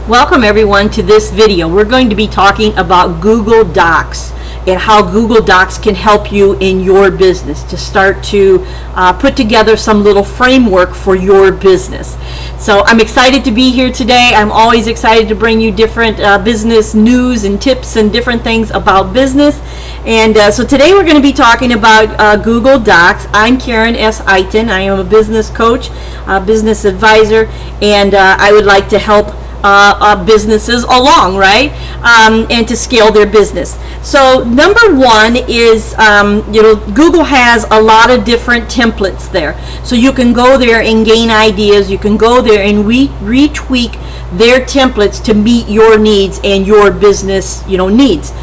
Welcome everyone to this video. We're going to be talking about Google Docs and how Google Docs can help you in your business to start to put together some little framework for your business. So I'm excited to be here today. I'm always excited to bring you different business news and tips and different things about business. And so today we're going to be talking about Google Docs. I'm Karen S. Eiton. I am a business coach, business advisor, and I would like to help businesses along, right? And to scale their business. So number one is, Google has a lot of different templates there. So you can go there and gain ideas. You can go there and retweak their templates to meet your needs and your business, needs.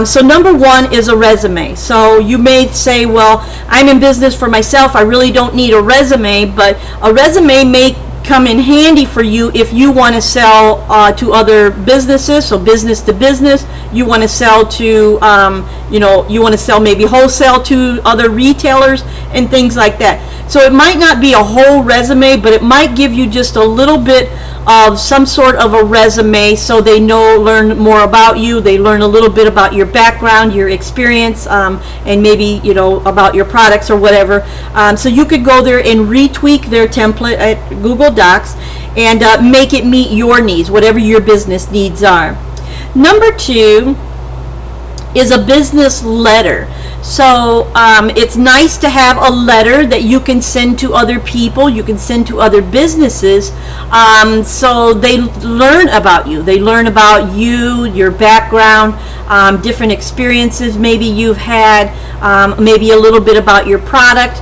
So number one is a resume. So you may say, well, I'm in business for myself. I really don't need a resume, but a resume may come in handy for you if you want to sell to other businesses. So business to business, you want to sell to you want to sell maybe wholesale to other retailers and things like that. So it might not be a whole resume, but it might give you just a little bit of some sort of a resume, so they learn more about you. They learn a little bit about your background, your experience, and maybe about your products or whatever. So you could go there and retweak their template at Google Docs and make it meet your needs, whatever your business needs are. Number two is a business letter. So it's nice to have a letter that you can send to other people, you can send to other businesses, so they learn about you. They learn about you, your background, different experiences maybe you've had, maybe a little bit about your product,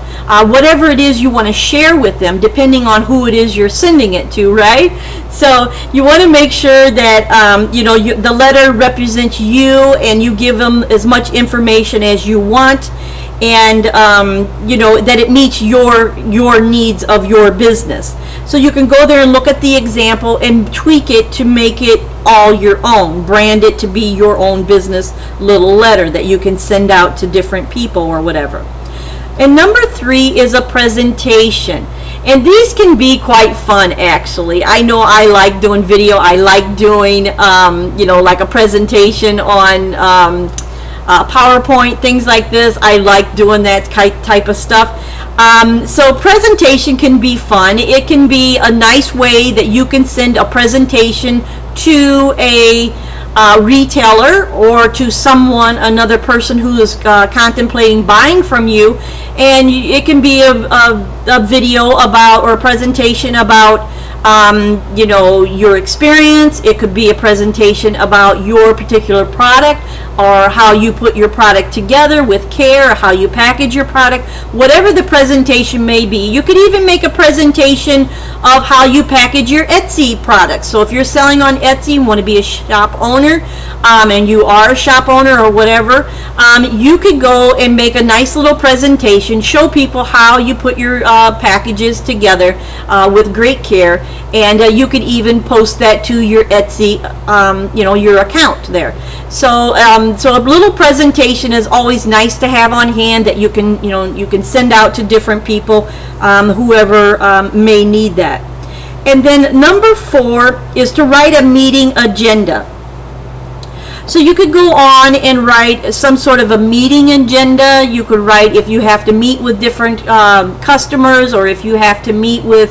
whatever it is you want to share with them, depending on who it is you're sending it to, right? So you want to make sure that the letter represents you, and you give them as much information as you want, and that it meets your needs of your business. So you can go there and look at the example and tweak it to make it all your own, brand it to be your own business little letter that you can send out to different people or whatever. And number three is a presentation. And these can be quite fun, actually. I know I like doing video. I like doing, like a presentation on PowerPoint, things like this. I like doing that type of stuff. So presentation can be fun. It can be a nice way that you can send a presentation to a retailer or to another person who is contemplating buying from you, and it can be a video about, or a presentation about your experience. It could be a presentation about your particular product, or how you put your product together with care, or how you package your product, whatever the presentation may be. You could even make a presentation of how you package your Etsy products. So if you're selling on Etsy and want to be a shop owner, and you are a shop owner or whatever, you could go and make a nice little presentation, show people how you put your packages together with great care, and you could even post that to your Etsy, your account there. So a little presentation is always nice to have on hand that you can send out to different people, whoever may need that. And then number four is to write a meeting agenda. So you could go on and write some sort of a meeting agenda. You could write if you have to meet with different customers, or if you have to meet with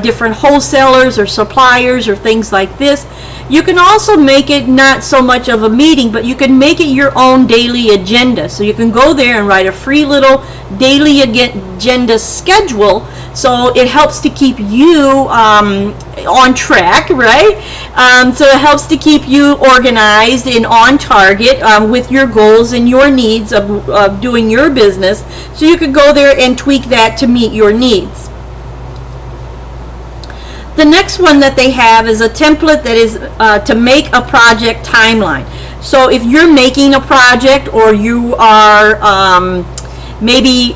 different wholesalers or suppliers or things like this. You can also make it not so much of a meeting, but you can make it your own daily agenda. So you can go there and write a free little daily agenda schedule, so it helps to keep you on track, right? So it helps to keep you organized and on target with your goals and your needs of doing your business. So you could go there and tweak that to meet your needs. The next one that they have is a template that is to make a project timeline. So if you're making a project, or you are maybe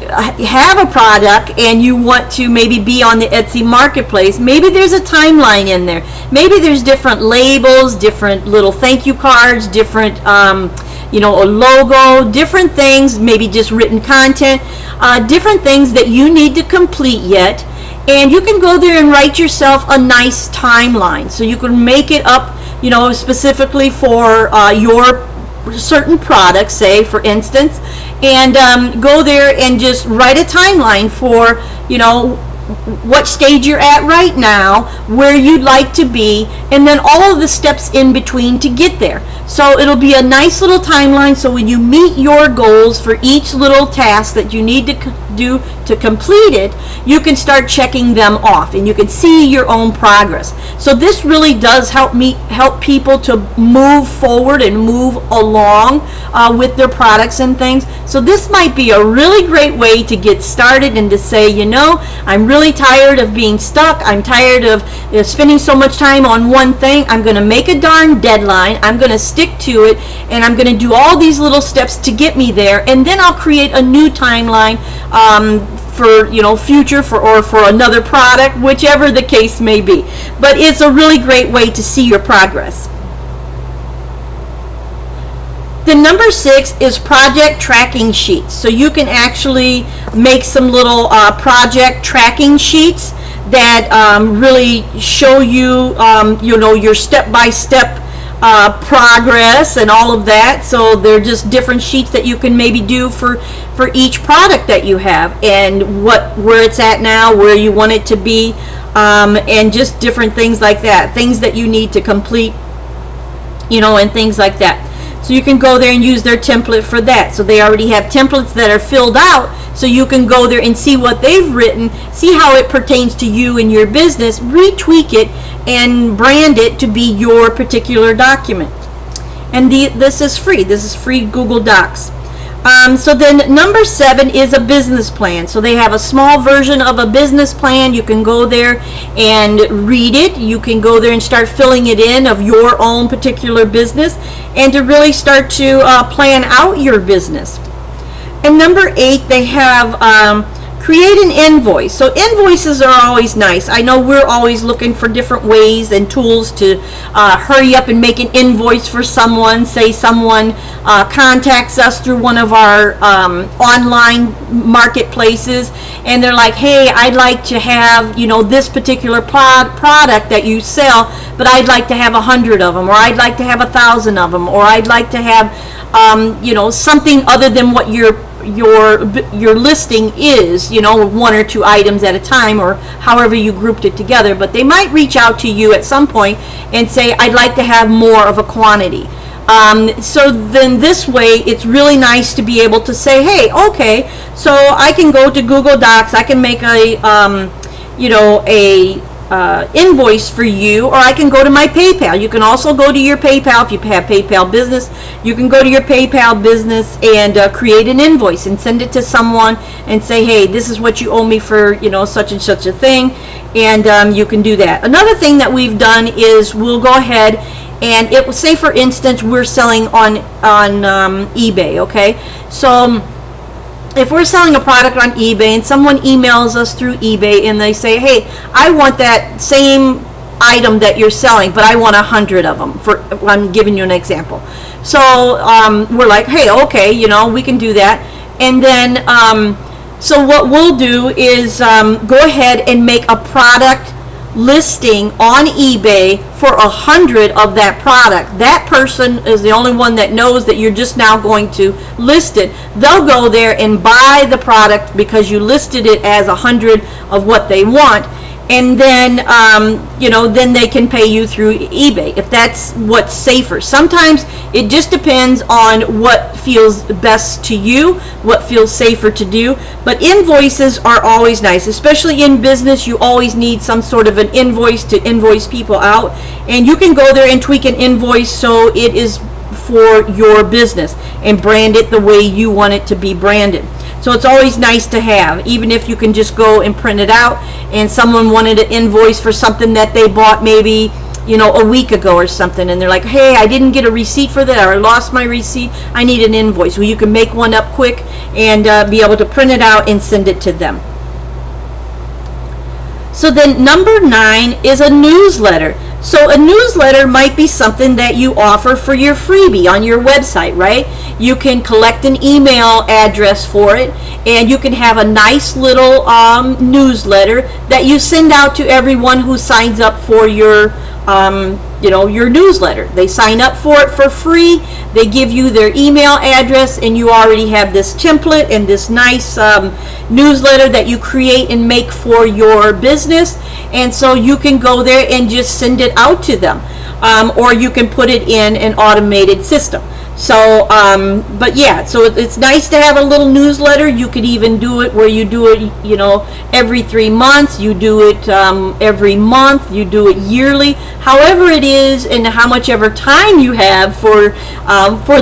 have a product and you want to maybe be on the Etsy marketplace, maybe there's a timeline in there. Maybe there's different labels, different little thank you cards, different a logo, different things, maybe just written content, different things that you need to complete yet. And you can go there and write yourself a nice timeline. So you can make it up, specifically for your certain products, say for instance, and go there and just write a timeline for, what stage you're at right now, where you'd like to be, and then all of the steps in between to get there. So it'll be a nice little timeline, so when you meet your goals for each little task that you need to do to complete it, you can start checking them off and you can see your own progress. So this really does help people to move forward and move along with their products and things. So this might be a really great way to get started and to say, I'm really tired of being stuck. I'm tired of spending so much time on one thing. I'm going to make a darn deadline. I'm going to stick to it, and I'm going to do all these little steps to get me there, and then I'll create a new timeline for future or for another product, whichever the case may be. But it's a really great way to see your progress. The number 6 is project tracking sheets. So you can actually make some little project tracking sheets that really show you, your step-by-step progress and all of that. So they're just different sheets that you can maybe do for each product that you have, and where it's at now, where you want it to be, and just different things like that, things that you need to complete, and things like that. So you can go there and use their template for that. So they already have templates that are filled out, so you can go there and see what they've written, see how it pertains to you and your business, retweak it, and brand it to be your particular document. And this is free. This is free Google Docs. So then number 7 is a business plan. So they have a small version of a business plan. You can go there and read it. You can go there and start filling it in of your own particular business, and to really start to plan out your business. And number 8, they have create an invoice. So invoices are always nice. I know we're always looking for different ways and tools to hurry up and make an invoice for someone. Say someone contacts us through one of our online marketplaces, and they're like, hey, I'd like to have this particular product that you sell, but I'd like to have 100 of them, or I'd like to have 1,000 of them, or I'd like to have something other than what your listing is, 1 or 2 items at a time, or however you grouped it together. But they might reach out to you at some point and say, I'd like to have more of a quantity. So then this way, it's really nice to be able to say, hey, okay, so I can go to Google Docs, I can make a invoice for you, or I can go to my PayPal. You can also go to your PayPal. If you have PayPal business, you can go to your PayPal business and create an invoice and send it to someone and say, hey, this is what you owe me for such and such a thing, and you can do that. Another thing that we've done is we'll go ahead and it will say, for instance, we're selling on eBay. Okay, so if we're selling a product on eBay and someone emails us through eBay and they say, hey, I want that same item that you're selling, but I want 100 of them. I'm giving you an example. So we're like, hey, okay, we can do that. And then so what we'll do is go ahead and make a product listing on eBay for 100 of that product. That person is the only one that knows that you're just now going to list it. They'll go there and buy the product because you listed it as 100 of what they want, and then then they can pay you through eBay if that's what's safer. Sometimes it just depends on what feels best to you, what feels safer to do. But invoices are always nice, especially in business. You always need some sort of an invoice to invoice people out, and you can go there and tweak an invoice so it is for your business and brand it the way you want it to be branded. So it's always nice to have, even if you can just go and print it out and someone wanted an invoice for something that they bought maybe a week ago or something, and they're like, hey, I didn't get a receipt for that, or I lost my receipt, I need an invoice. Well, you can make one up quick and be able to print it out and send it to them. So then number 9 is a newsletter. So a newsletter might be something that you offer for your freebie on your website, right? You can collect an email address for it, and you can have a nice little newsletter that you send out to everyone who signs up for your your newsletter. They sign up for it for free. They give you their email address, and you already have this template and this nice newsletter that you create and make for your business. And so you can go there and just send it out to them, or you can put it in an automated system. So, but yeah, so it's nice to have a little newsletter. You could even do it where you do it, every 3 months. You do it every month. You do it yearly. However it is, and how much ever time you have for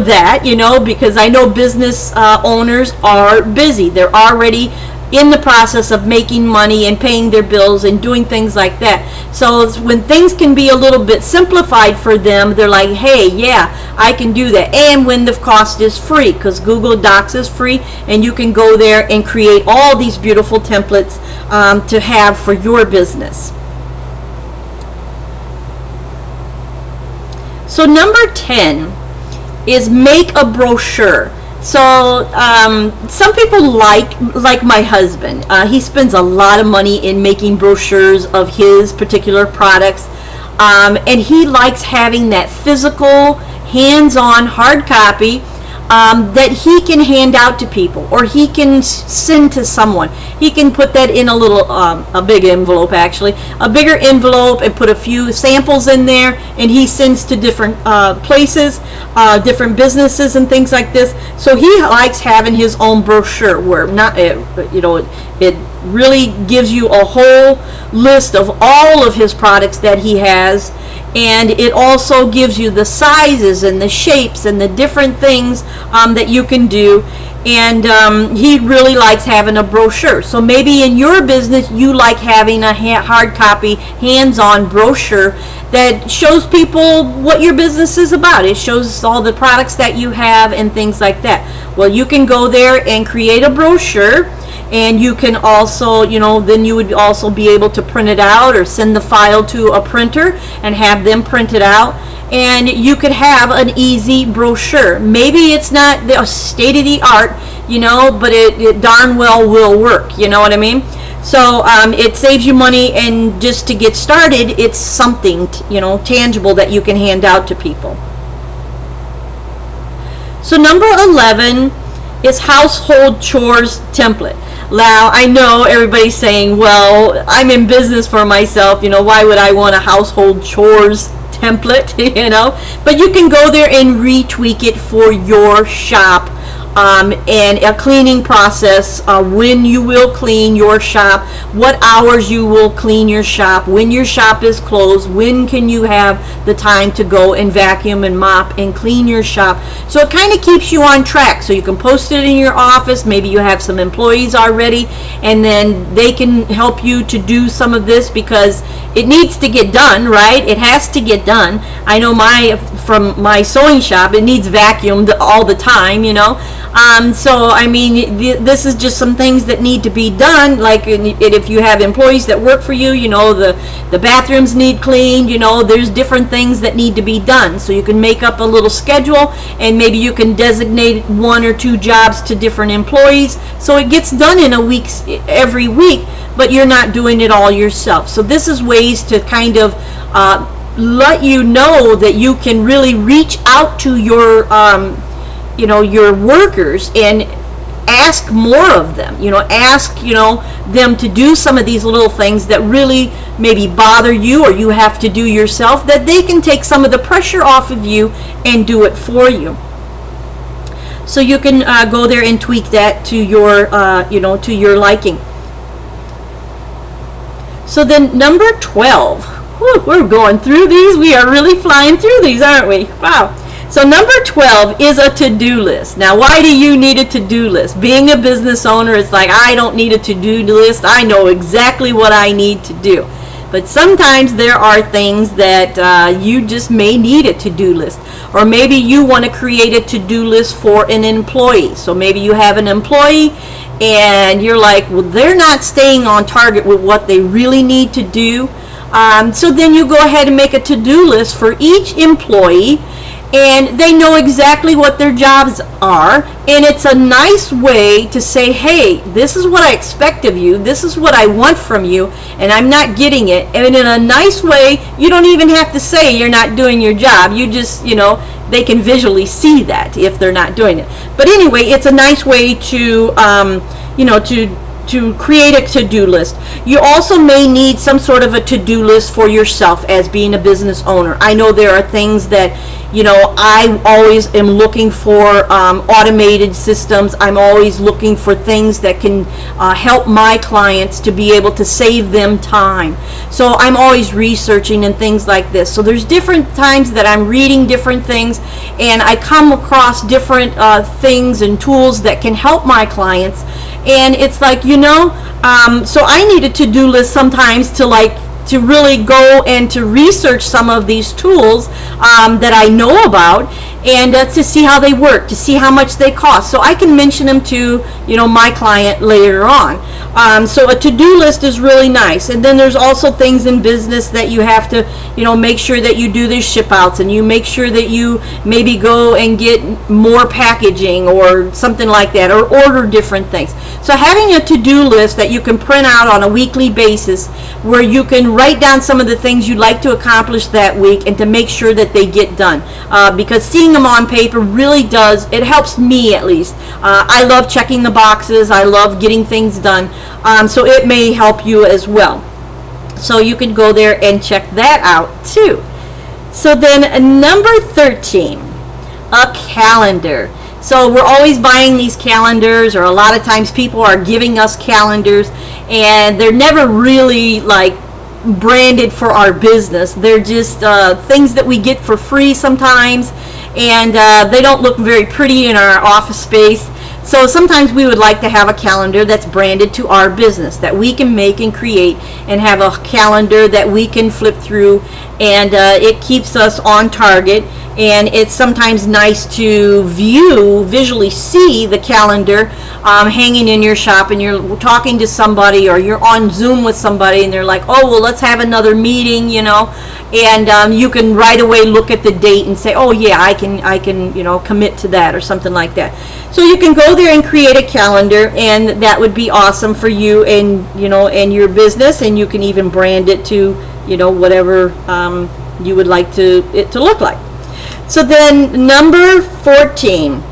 that, because I know business owners are busy. They're already in the process of making money and paying their bills and doing things like that. So when things can be a little bit simplified for them, they're like, hey, yeah, I can do that. And when the cost is free, because Google Docs is free, and you can go there and create all these beautiful templates to have for your business. So number 10 is make a brochure. So some people like my husband. He spends a lot of money in making brochures of his particular products, and he likes having that physical, hands-on hard copy that he can hand out to people, or he can send to someone. He can put that in a big envelope, actually, a bigger envelope, and put a few samples in there, and he sends to different places, different businesses and things like this. So he likes having his own brochure where it really gives you a whole list of all of his products that he has. And it also gives you the sizes and the shapes and the different things that you can do. And he really likes having a brochure. So maybe in your business you like having a hard copy, hands-on brochure that shows people what your business is about. It shows all the products that you have and things like that. Well, you can go there and create a brochure. And you can also, then you would also be able to print it out or send the file to a printer and have them print it out. And you could have an easy brochure. Maybe it's not the state of the art, but it darn well will work. You know what I mean? So it saves you money, and just to get started, it's something, tangible that you can hand out to people. So number 11 is household chores template. Now, I know everybody's saying, well, I'm in business for myself, why would I want a household chores template, But you can go there and retweak it for your shop. And a cleaning process, when you will clean your shop, what hours you will clean your shop, when your shop is closed, when can you have the time to go and vacuum and mop and clean your shop. So it kind of keeps you on track. So you can post it in your office. Maybe you have some employees already, and then they can help you to do some of this because it needs to get done, right? It has to get done. I know from my sewing shop, it needs vacuumed all the time, So, I mean, this is just some things that need to be done. Like if you have employees that work for you, the bathrooms need cleaned, there's different things that need to be done. So you can make up a little schedule, and maybe you can designate 1 or 2 jobs to different employees. So it gets done in every week, but you're not doing it all yourself. So this is ways to kind of let you know that you can really reach out to your your workers and ask more of them. Ask them to do some of these little things that really maybe bother you or you have to do yourself, that they can take some of the pressure off of you and do it for you. So you can go there and tweak that to your to your liking. So then number 12, we're going through these. We are really flying through these, aren't we? Wow. So number 12 is a to-do list. Now, why do you need a to-do list? Being a business owner, it's like, I don't need a to-do list. I know exactly what I need to do. But sometimes there are things that you just may need a to-do list. Or maybe you want to create a to-do list for an employee. So maybe you have an employee and you're like, well, they're not staying on target with what they really need to do. So then you go ahead and make a to-do list for each employee, and they know exactly what their jobs are, and it's a nice way to say, hey, this is what I expect of you, this is what I want from you, and I'm not getting it. And in a nice way, you don't even have to say you're not doing your job. You just, they can visually see that if they're not doing it. But anyway, it's a nice way to create a to-do list. You also may need some sort of a to-do list for yourself as being a business owner. I know there are things that, I always am looking for automated systems. I'm always looking for things that can help my clients to be able to save them time. So I'm always researching and things like this. So there's different times that I'm reading different things, and I come across different things and tools that can help my clients. And it's like, so I need a to-do list sometimes to really go and to research some of these tools that I know about, and to see how they work, to see how much they cost, so I can mention them to my client later on. So a to-do list is really nice. And then there's also things in business that you have to make sure that you do the ship outs, and you make sure that you maybe go and get more packaging or something like that, or order different things. So having a to-do list that you can print out on a weekly basis, where you can write down some of the things you'd like to accomplish that week, and to make sure that they get done, because seeing them on paper really does, it helps me at least. I love checking the boxes, I love getting things done, so it may help you as well. So you can go there and check that out too. So then number 13, a calendar. So we're always buying these calendars, or a lot of times people are giving us calendars, and they're never really branded for our business. They're just things that we get for free sometimes, and they don't look very pretty in our office space. So sometimes we would like to have a calendar that's branded to our business, that we can make and create, and have a calendar that we can flip through, and it keeps us on target. And it's sometimes nice to visually see the calendar hanging in your shop, and you're talking to somebody, or you're on Zoom with somebody, and they're like, oh, well, let's have another meeting, and you can right away look at the date and say, oh yeah, I can commit to that, or something like that. So you can go there and create a calendar, and that would be awesome for you and and your business, and you can even brand it to whatever you would like it to look like. So then number 14,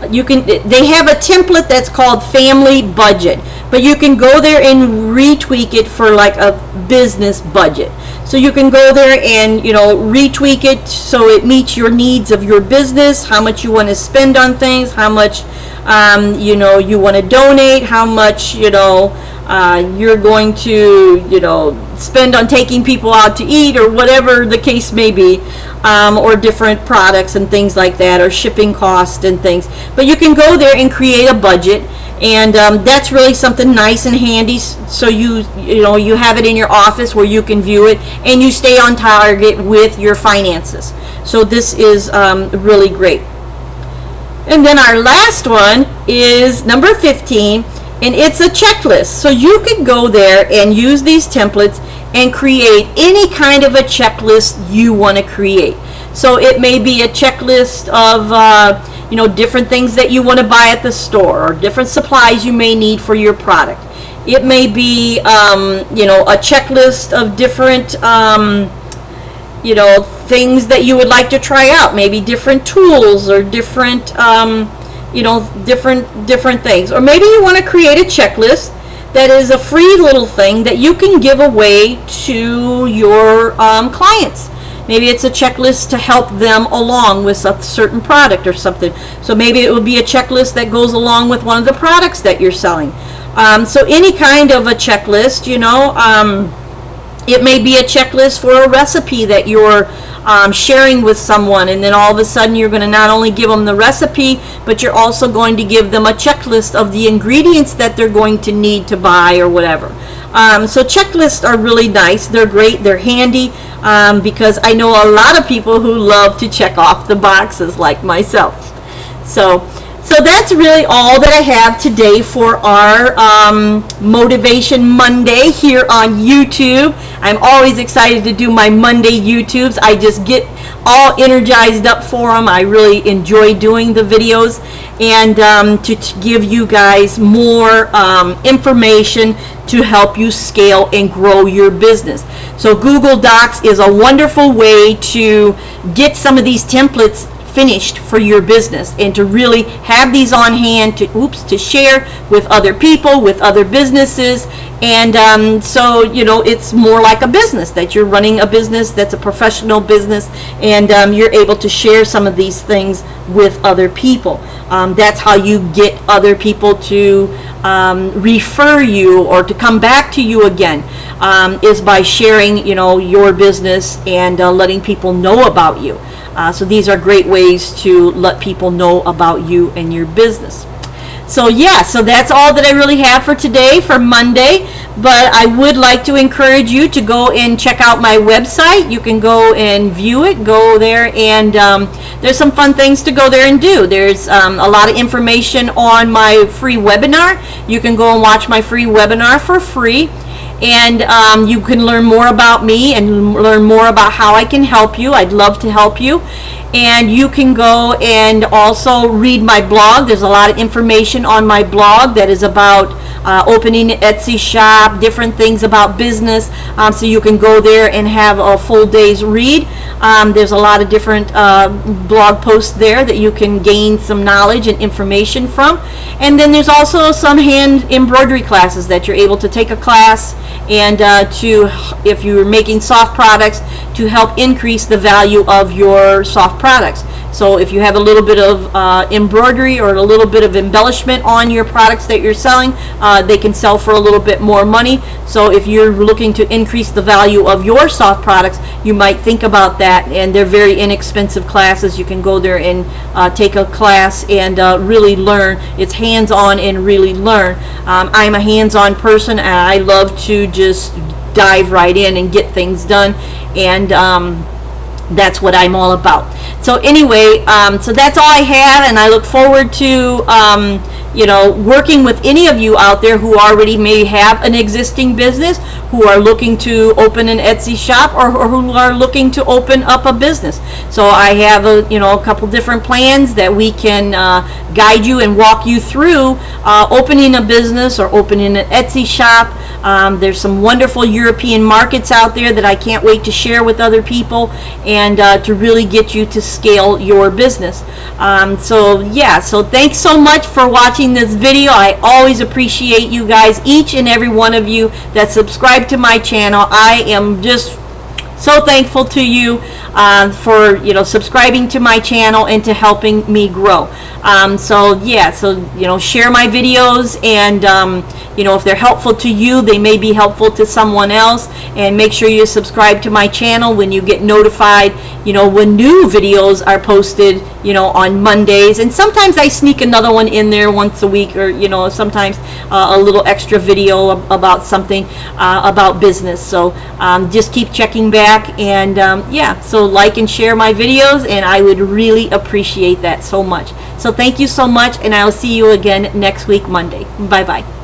they have a template that's called Family Budget, but you can go there and retweak it for a business budget. So you can go there and retweak it so it meets your needs of your business, how much you want to spend on things, how much you want to donate, how much you're going to spend on taking people out to eat, or whatever the case may be, or different products and things like that, or shipping costs and things. But you can go there and create a budget, and that's really something nice and handy. So you have it in your office where you can view it, and you stay on target with your finances. So this is really great. And then our last one is number 15, and it's a checklist. So you can go there and use these templates and create any kind of a checklist you want to create. So it may be a checklist of different things that you want to buy at the store, or different supplies you may need for your product. It may be a checklist of different things that you would like to try out, maybe different tools, or different different things. Or maybe you want to create a checklist that is a free little thing that you can give away to your clients. Maybe it's a checklist to help them along with a certain product or something. So maybe it would be a checklist that goes along with one of the products that you're selling. So any kind of a checklist, it may be a checklist for a recipe that you're sharing with someone, and then all of a sudden you're going to not only give them the recipe, but you're also going to give them a checklist of the ingredients that they're going to need to buy, or whatever. So checklists are really nice. They're great. They're handy, because I know a lot of people who love to check off the boxes, like myself. So So that's really all that I have today for our Motivation Monday here on YouTube. I'm always excited to do my Monday YouTubes. I just get all energized up for them. I really enjoy doing the videos, and to give you guys more information to help you scale and grow your business. So Google Docs is a wonderful way to get some of these templates finished for your business, and to really have these on hand to share with other people, with other businesses. And so it's more like a business, that you're running a business that's a professional business, and you're able to share some of these things with other people. That's how you get other people to refer you or to come back to you again, is by sharing your business and letting people know about you. So these are great ways to let people know about you and your business. So that's all that I really have for today, for Monday. But I would like to encourage you to go and check out my website. You can go and view it, go there, and there's some fun things to go there and do. There's a lot of information on my free webinar. You can go and watch my free webinar for free. And you can learn more about me and learn more about how I can help you. I'd love to help you. And you can go and also read my blog. There's a lot of information on my blog that is about opening an Etsy shop, different things about business. So you can go there and have a full day's read. There's a lot of different blog posts there that you can gain some knowledge and information from. And then there's also some hand embroidery classes that you're able to take a class, and if you're making soft products, to help increase the value of your soft products. So if you have a little bit of embroidery or a little bit of embellishment on your products that you're selling, they can sell for a little bit more money. So if you're looking to increase the value of your soft products, you might think about that. And they're very inexpensive classes. You can go there and take a class and really learn. It's hands-on and really learn. I'm a hands-on person, and I love to just dive right in and get things done. And that's what I'm all about. So anyway, so that's all I have, and I look forward to working with any of you out there who already may have an existing business, who are looking to open an Etsy shop, or who are looking to open up a business. So I have a couple different plans that we can guide you and walk you through opening a business or opening an Etsy shop. There's some wonderful European markets out there that I can't wait to share with other people, and to really get you to scale your business. So thanks so much for watching this video. I always appreciate you guys, each and every one of you that subscribe to my channel. I am just so thankful to you for subscribing to my channel and to helping me grow. Share my videos, and if they're helpful to you, they may be helpful to someone else. And make sure you subscribe to my channel when you get notified when new videos are posted on Mondays. And sometimes I sneak another one in there once a week, or sometimes a little extra video about something about business. So just keep checking back, and so like and share my videos, and I would really appreciate that so much. So thank you so much, and I'll see you again next week, Monday. Bye bye.